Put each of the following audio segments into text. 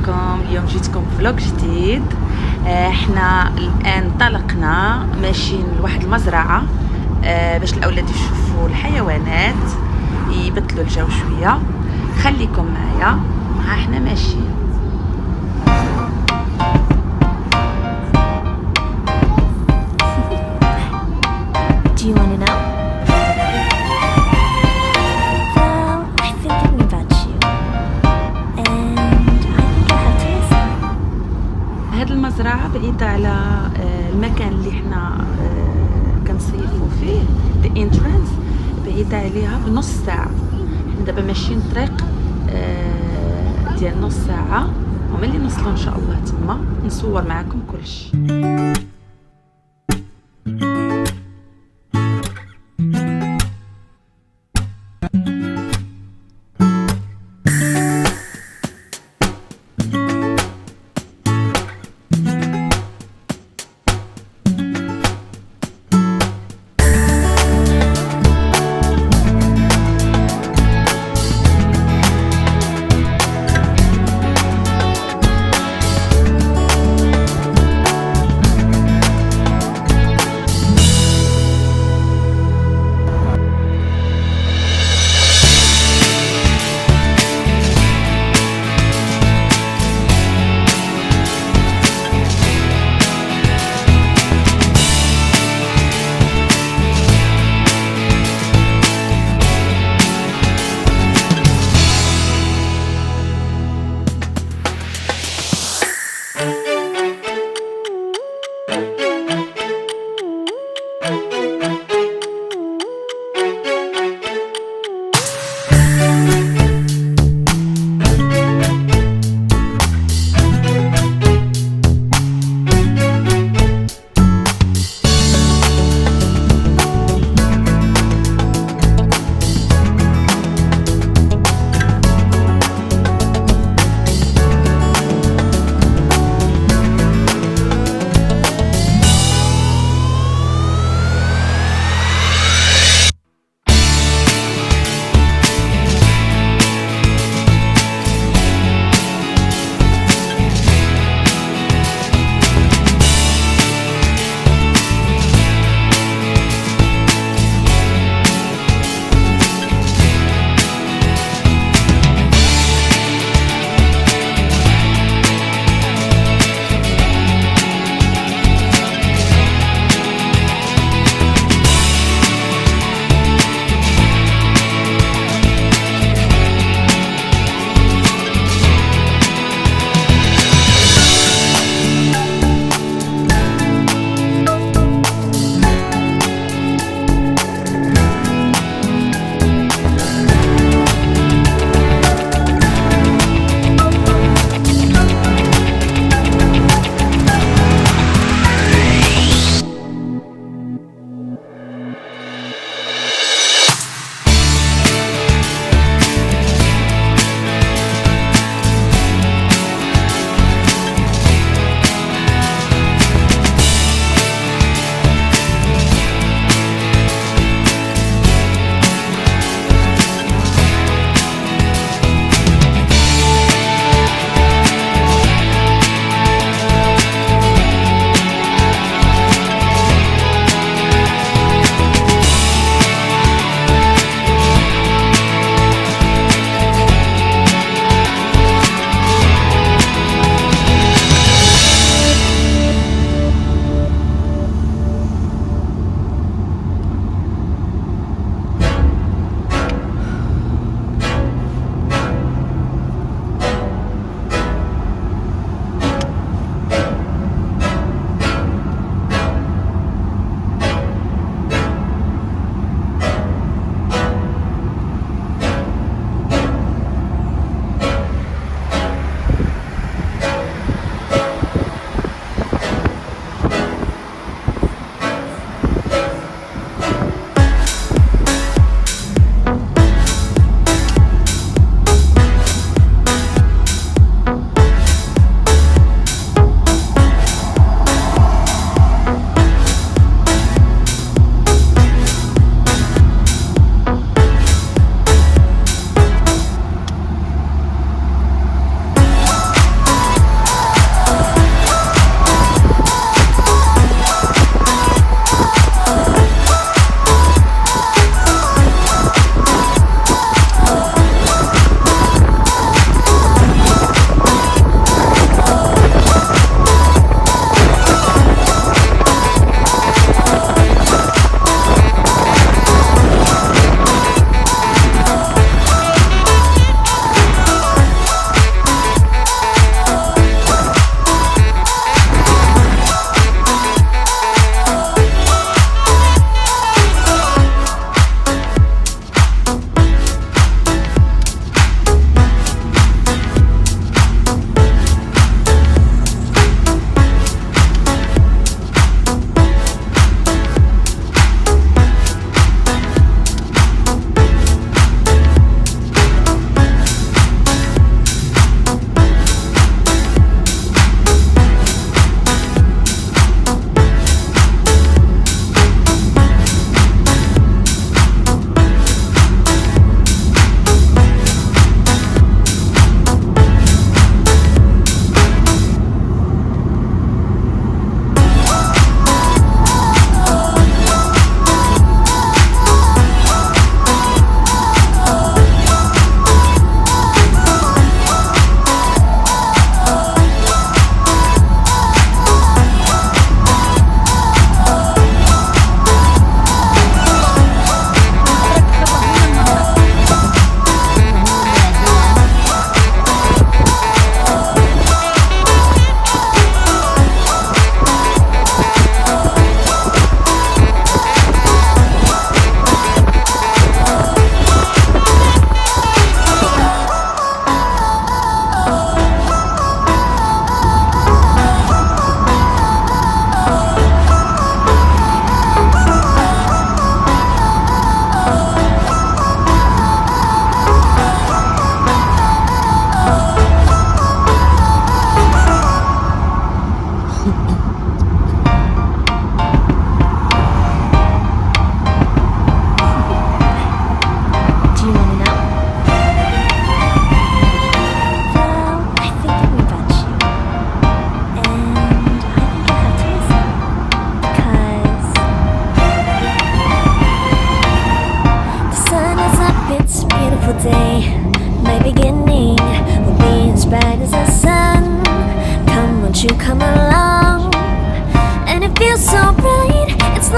عليكم. اليوم جيتكم فلوق جديد. احنا الان انطلقنا ماشيين لواحد المزرعه باش الاولاد يشوفوا الحيوانات يبدلوا الجو شويه. خليكم معايا، ها احنا ماشيين. Do you want to know? Well, I've been thinking about you, and I think I have to listen. هاد المزرعة بعيدة على المكان اللي احنا كنصيفوا فيه. The entrance بعيدة عليها بنص ساعة. احنا دابا ماشيين طريق ديال نص ساعة، وملي نوصلوا ان شاء الله تما نصور معكم كلشي.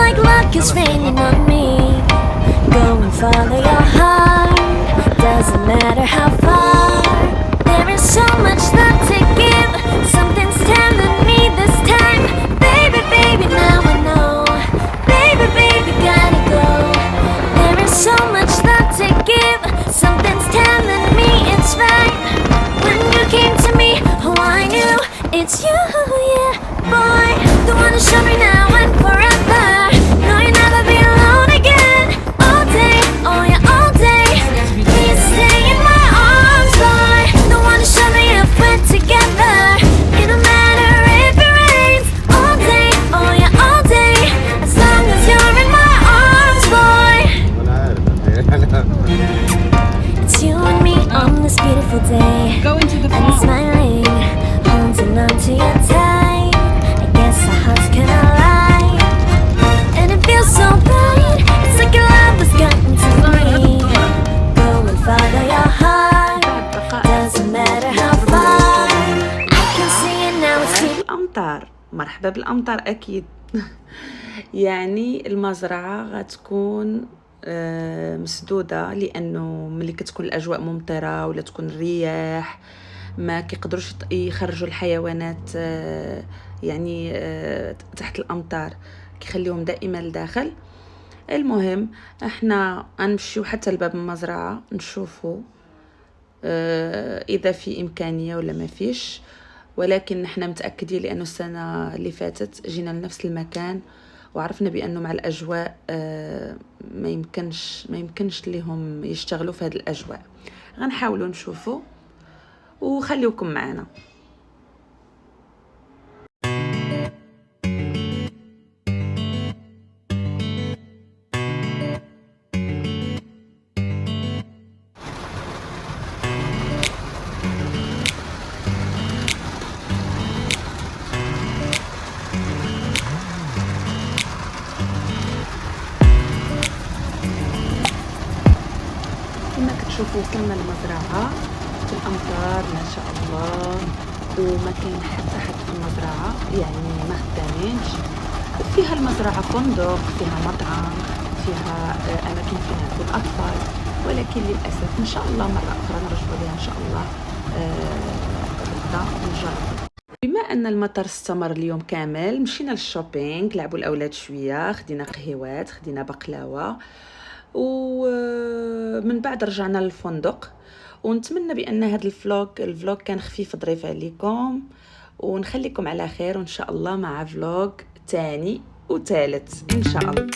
like luck is raining on me. Go and follow your heart, doesn't matter how far. There is so much love to give, something's telling me this time. Baby, baby, now I know. Baby, baby, gotta go. There is so much love to give, something's telling me it's right. When you came to me, oh I knew it's you, yeah, boy. The one to show me now and forever. No, you'll never be alone again. All day, oh yeah, all day. Please stay in my arms, boy. The one to show me if we're together. It don't matter if it rains. All day, oh yeah, all day. As long as you're in my arms, boy. It's you and me on this beautiful day. Go into the I'm phone. smiling, holding on to your tight. I guess our hearts can align, and it feels so right. It's like your love has gotten to me. Go and follow your heart, doesn't matter how far. I can see it now, it's deep. الأمطار، مرحبا بالأمطار أكيد. يعني المزرعة غتكون مسدودة، لأنه ملي كتكون الأجواء ممطرة ولا تكون الرياح ما كيقدروش يخرجوا الحيوانات يعني تحت الأمطار، كيخليهم دائما لداخل. المهم احنا غنمشيو حتى لباب المزرعة نشوفوا إذا في إمكانية ولا ما فيش، ولكن نحنا متأكدين لأنه السنة اللي فاتت جينا لنفس المكان وعرفنا بأنه مع الأجواء ما يمكنش لهم يشتغلوا في هذه الأجواء. غنحاولوا نشوفوا وخليوكم معنا. كما كتشوفوا وصلنا المزرعة في الأمطار ما شاء الله، وما كاين حتى حد في المزرعة، يعني ما خدامينش. فيها المزرعة فندق، فيها مطعم، فيها أماكن فيها يكون أطفال، ولكن للأسف إن شاء الله مرة أخرى نرجعوا لها إن شاء الله غدا نجرب. بما أن المطر استمر اليوم كامل مشينا للشوبينغ، لعبوا الأولاد شوية، خدينا قهيوات، خدينا بقلاوة، ومن بعد رجعنا للفندق. ونتمنى بأن هذا الفلوج كان خفيف ظريف عليكم، ونخليكم على خير وإن شاء الله مع فلوج تاني وثالث إن شاء الله.